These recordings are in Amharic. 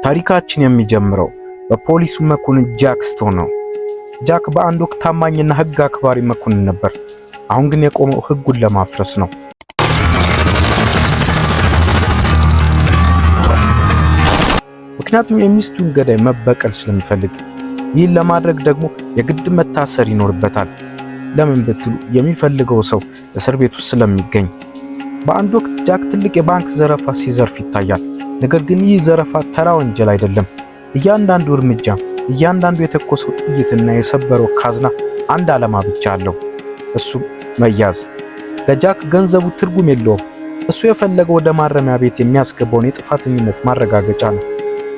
ታሪካችን የሚጀምረው በፖሊሱ መኮንን ጃክ ስቶን ነው። ጃክ በአንድ ወቅት ታማኝና ሕግ አክባሪ መኮንን ነበር። አሁን ግን የቆመው ሕጉን ለማፍረስ ነው። ምክንያቱም የሚስቱን ገዳይ መበቀል ስለሚፈልግ። ይህን ለማድረግ ደግሞ የግድ መታሰር ይኖርበታል። ለምን ብትሉ የሚፈልገው ሰው እስር ቤት ውስጥ ስለሚገኝ። በአንድ ወቅት ጃክ ትልቅ የባንክ ዘረፋ ሲዘርፍ ይታያል። ነገር ግን ይህ ዘረፋ ተራ ወንጀል አይደለም። እያንዳንዱ እርምጃ፣ እያንዳንዱ የተኮሰው ጥይትና የሰበረው ካዝና አንድ ዓላማ ብቻ አለው፣ እሱም መያዝ። ለጃክ ገንዘቡ ትርጉም የለውም። እሱ የፈለገው ወደ ማረሚያ ቤት የሚያስገባውን የጥፋተኝነት ማረጋገጫ ነው።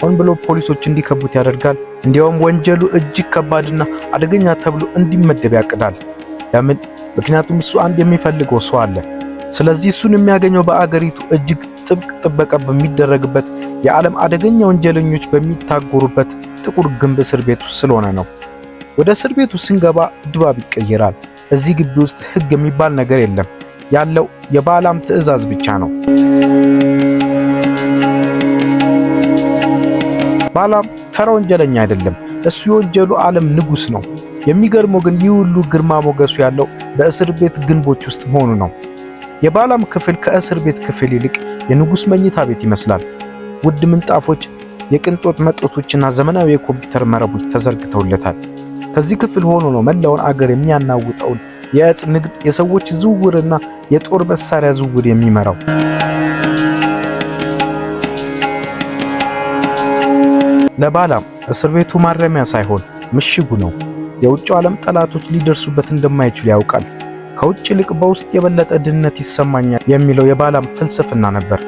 ሆን ብሎ ፖሊሶች እንዲከቡት ያደርጋል። እንዲያውም ወንጀሉ እጅግ ከባድና አደገኛ ተብሎ እንዲመደብ ያቅዳል። ለምን? ምክንያቱም እሱ አንድ የሚፈልገው ሰው አለ። ስለዚህ እሱን የሚያገኘው በአገሪቱ እጅግ ጥብቅ ጥበቃ በሚደረግበት የዓለም አደገኛ ወንጀለኞች በሚታጎሩበት ጥቁር ግንብ እስር ቤት ውስጥ ስለሆነ ነው። ወደ እስር ቤቱ ስንገባ ድባብ ይቀየራል። እዚህ ግቢ ውስጥ ሕግ የሚባል ነገር የለም። ያለው የባላም ትዕዛዝ ብቻ ነው። ባላም ተራ ወንጀለኛ አይደለም። እሱ የወንጀሉ ዓለም ንጉሥ ነው። የሚገርመው ግን ይህ ሁሉ ግርማ ሞገሱ ያለው በእስር ቤት ግንቦች ውስጥ መሆኑ ነው። የባላም ክፍል ከእስር ቤት ክፍል ይልቅ የንጉሥ መኝታ ቤት ይመስላል። ውድ ምንጣፎች፣ የቅንጦት መጠጦችና ዘመናዊ የኮምፒውተር መረቦች ተዘርግተውለታል። ከዚህ ክፍል ሆኖ ነው መላውን አገር የሚያናውጠውን የእጽ ንግድ፣ የሰዎች ዝውውርና የጦር መሳሪያ ዝውውር የሚመራው። ለባላም እስር ቤቱ ማረሚያ ሳይሆን ምሽጉ ነው። የውጭው ዓለም ጠላቶች ሊደርሱበት እንደማይችሉ ያውቃል። ከውጭ ይልቅ በውስጥ የበለጠ ድህነት ይሰማኛል የሚለው የባላም ፍልስፍና ነበር።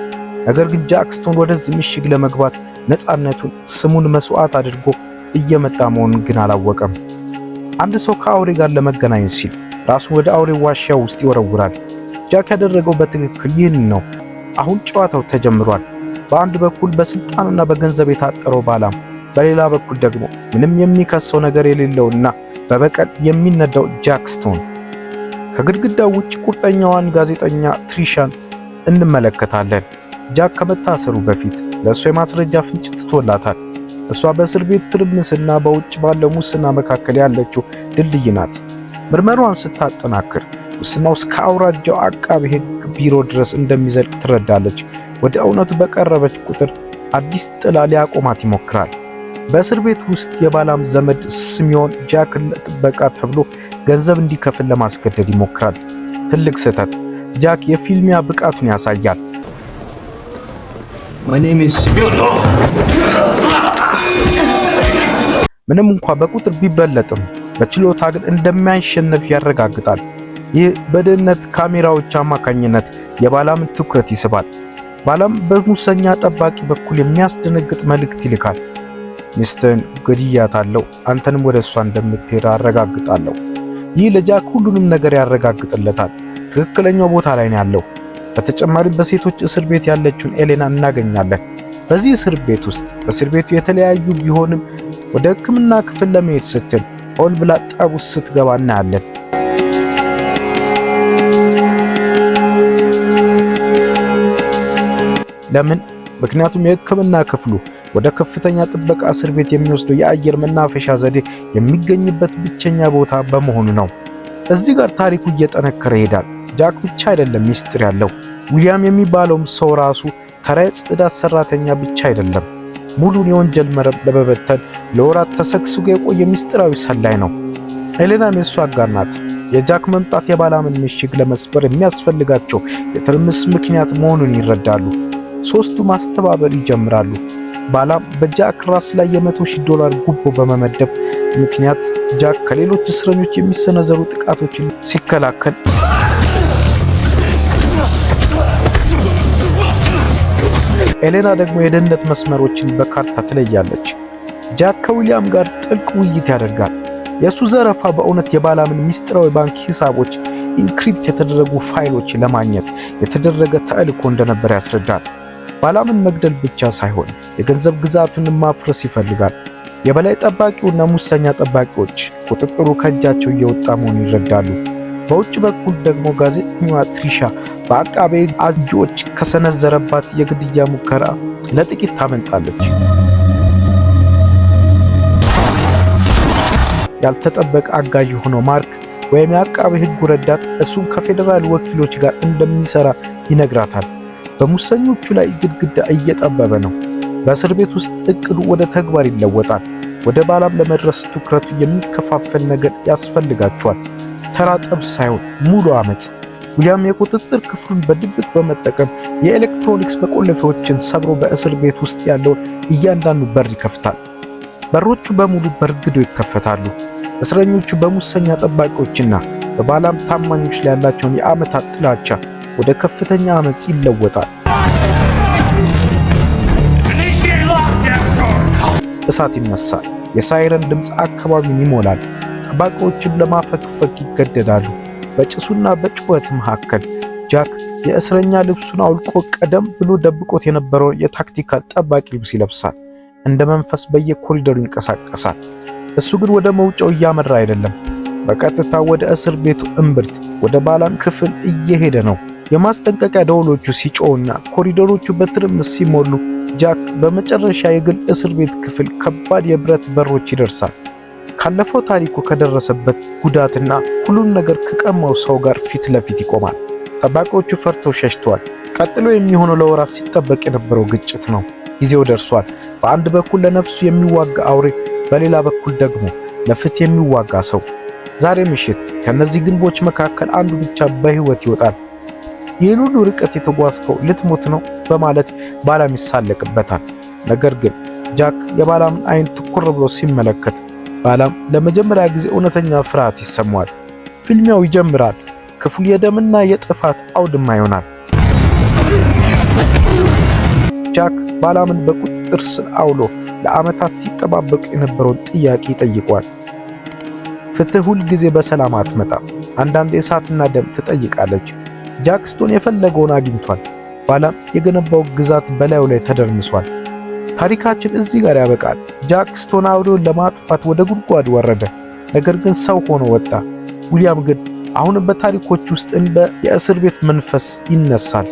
ነገር ግን ጃክ ስቶን ወደዚህ ምሽግ ለመግባት ነፃነቱን፣ ስሙን መስዋዕት አድርጎ እየመጣ መሆኑን ግን አላወቀም። አንድ ሰው ከአውሬ ጋር ለመገናኘት ሲል ራሱን ወደ አውሬ ዋሻ ውስጥ ይወረውራል። ጃክ ያደረገው በትክክል ይህን ነው። አሁን ጨዋታው ተጀምሯል። በአንድ በኩል በስልጣንና በገንዘብ የታጠረው ባላም፣ በሌላ በኩል ደግሞ ምንም የሚከሰው ነገር የሌለውና በበቀል የሚነዳው ጃክ ስቶን። ከግድግዳው ውጭ ቁርጠኛዋን ጋዜጠኛ ትሪሻን እንመለከታለን። ጃክ ከመታሰሩ በፊት ለእሷ የማስረጃ ፍንጭ ትቶላታል። እሷ በእስር ቤት ትርምስና በውጭ ባለው ሙስና መካከል ያለችው ድልድይ ናት። ምርመራዋን ስታጠናክር ሙስናው እስከ አውራጃው አቃቤ ሕግ ቢሮ ድረስ እንደሚዘልቅ ትረዳለች። ወደ እውነቱ በቀረበች ቁጥር አዲስ ጥላ ሊያቆማት ይሞክራል። በእስር ቤት ውስጥ የባላም ዘመድ ስሚዮን ጃክን ለጥበቃ ተብሎ ገንዘብ እንዲከፍል ለማስገደድ ይሞክራል። ትልቅ ስህተት። ጃክ የፊልሚያ ብቃቱን ያሳያል። ምንም እንኳን በቁጥር ቢበለጥም በችሎታ ግን እንደማይሸነፍ ያረጋግጣል። ይህ በደህንነት ካሜራዎች አማካኝነት የባላምን ትኩረት ይስባል። ባላም በሙሰኛ ጠባቂ በኩል የሚያስደነግጥ መልእክት ይልካል። ሚስትህን ገድያታለሁ፣ አንተንም ወደ እሷ እንደምትሄድ አረጋግጣለሁ። ይህ ለጃክ ሁሉንም ነገር ያረጋግጥለታል። ትክክለኛው ቦታ ላይ ነው ያለው። በተጨማሪም በሴቶች እስር ቤት ያለችውን ኤሌና እናገኛለን። በዚህ እስር ቤት ውስጥ እስር ቤቱ የተለያዩ ቢሆንም ወደ ሕክምና ክፍል ለመሄድ ስትል ሆን ብላ ጠብ ውስጥ ስትገባ እናያለን። ለምን? ምክንያቱም የሕክምና ክፍሉ ወደ ከፍተኛ ጥበቃ እስር ቤት የሚወስደው የአየር መናፈሻ ዘዴ የሚገኝበት ብቸኛ ቦታ በመሆኑ ነው። እዚህ ጋር ታሪኩ እየጠነከረ ይሄዳል። ጃክ ብቻ አይደለም ሚስጥር ያለው። ዊሊያም የሚባለውም ሰው ራሱ ተራ የጽዳት ሰራተኛ ብቻ አይደለም። ሙሉን የወንጀል መረብ ለመበተን ለወራት ተሰግስጎ የቆየ ሚስጥራዊ ሰላይ ነው። ሄሌናም የእሱ አጋር ናት። የጃክ መምጣት የባላምን ምሽግ ለመስበር የሚያስፈልጋቸው የትርምስ ምክንያት መሆኑን ይረዳሉ። ሶስቱ ማስተባበር ይጀምራሉ። ባላም በጃክ ራስ ላይ $100,000 ጉቦ በመመደብ ምክንያት ጃክ ከሌሎች እስረኞች የሚሰነዘሩ ጥቃቶችን ሲከላከል፣ ኤሌና ደግሞ የደህንነት መስመሮችን በካርታ ትለያለች። ጃክ ከዊሊያም ጋር ጥልቅ ውይይት ያደርጋል። የእሱ ዘረፋ በእውነት የባላምን ሚስጥራዊ ባንክ ሂሳቦች፣ ኢንክሪፕት የተደረጉ ፋይሎች ለማግኘት የተደረገ ተልዕኮ እንደነበር ያስረዳል። ባላምን መግደል ብቻ ሳይሆን የገንዘብ ግዛቱን ማፍረስ ይፈልጋል። የበላይ ጠባቂውና ሙሰኛ ጠባቂዎች ቁጥጥሩ ከእጃቸው እየወጣ መሆኑን ይረዳሉ። በውጭ በኩል ደግሞ ጋዜጠኛዋ ትሪሻ በአቃቤ አዞች ከሰነዘረባት የግድያ ሙከራ ለጥቂት ታመልጣለች። ያልተጠበቀ አጋዥ የሆነው ማርክ ወይም የአቃቤ ሕጉ ረዳት እሱም ከፌዴራል ወኪሎች ጋር እንደሚሰራ ይነግራታል። በሙሰኞቹ ላይ ግድግዳ እየጠበበ ነው። በእስር ቤት ውስጥ እቅዱ ወደ ተግባር ይለወጣል። ወደ ባላም ለመድረስ ትኩረቱ የሚከፋፈል ነገር ያስፈልጋቸዋል። ተራ ጠብ ሳይሆን ሙሉ አመጽ። ዊሊያም የቁጥጥር ክፍሉን በድብቅ በመጠቀም የኤሌክትሮኒክስ መቆለፊያዎችን ሰብሮ በእስር ቤት ውስጥ ያለውን እያንዳንዱ በር ይከፍታል። በሮቹ በሙሉ በርግዶ ይከፈታሉ። እስረኞቹ በሙሰኛ ጠባቂዎችና በባላም ታማኞች ላይ ያላቸውን የዓመታት ጥላቻ ወደ ከፍተኛ አመጽ ይለወጣል። እሳት ይነሳል። የሳይረን ድምፅ አካባቢውን ይሞላል። ጠባቂዎችም ለማፈግፈግ ይገደዳሉ። በጭሱና በጩኸት መካከል ጃክ የእስረኛ ልብሱን አውልቆ ቀደም ብሎ ደብቆት የነበረውን የታክቲካል ጠባቂ ልብስ ይለብሳል። እንደ መንፈስ በየኮሪደሩ ይንቀሳቀሳል። እሱ ግን ወደ መውጫው እያመራ አይደለም። በቀጥታ ወደ እስር ቤቱ እምብርት ወደ ባላም ክፍል እየሄደ ነው። የማስጠንቀቂያ ደወሎቹ ሲጮውና ኮሪደሮቹ በትርምስ ሲሞሉ ጃክ በመጨረሻ የግል እስር ቤት ክፍል ከባድ የብረት በሮች ይደርሳል። ካለፈው ታሪኩ ከደረሰበት ጉዳትና ሁሉም ነገር ከቀማው ሰው ጋር ፊት ለፊት ይቆማል። ጠባቂዎቹ ፈርተው ሸሽተዋል። ቀጥሎ የሚሆነው ለወራት ሲጠበቅ የነበረው ግጭት ነው። ጊዜው ደርሷል። በአንድ በኩል ለነፍሱ የሚዋጋ አውሬ፣ በሌላ በኩል ደግሞ ለፍትህ የሚዋጋ ሰው። ዛሬ ምሽት ከነዚህ ግንቦች መካከል አንዱ ብቻ በህይወት ይወጣል። ይህን ሁሉ ርቀት የተጓዝከው ልትሞት ነው በማለት ባላም ይሳለቅበታል። ነገር ግን ጃክ የባላምን አይን ትኩር ብሎ ሲመለከት ባላም ለመጀመሪያ ጊዜ እውነተኛ ፍርሃት ይሰማዋል። ፊልሚያው ይጀምራል። ክፍሉ የደምና የጥፋት አውድማ ይሆናል። ጃክ ባላምን በቁጥጥር ስር አውሎ ለዓመታት ሲጠባበቅ የነበረውን ጥያቄ ይጠይቋል። ፍትህ ሁል ጊዜ በሰላም አትመጣም። አንዳንድ እሳትና ደም ትጠይቃለች። ጃክ ስቶን የፈለገውን አግኝቷል። ባላም የገነባው ግዛት በላዩ ላይ ተደርምሷል። ታሪካችን እዚህ ጋር ያበቃል። ጃክ ስቶን አውሬውን ለማጥፋት ወደ ጉድጓድ ወረደ፣ ነገር ግን ሰው ሆኖ ወጣ። ዊሊያም ግን አሁንም በታሪኮች ውስጥ እንደ የእስር ቤት መንፈስ ይነሳል።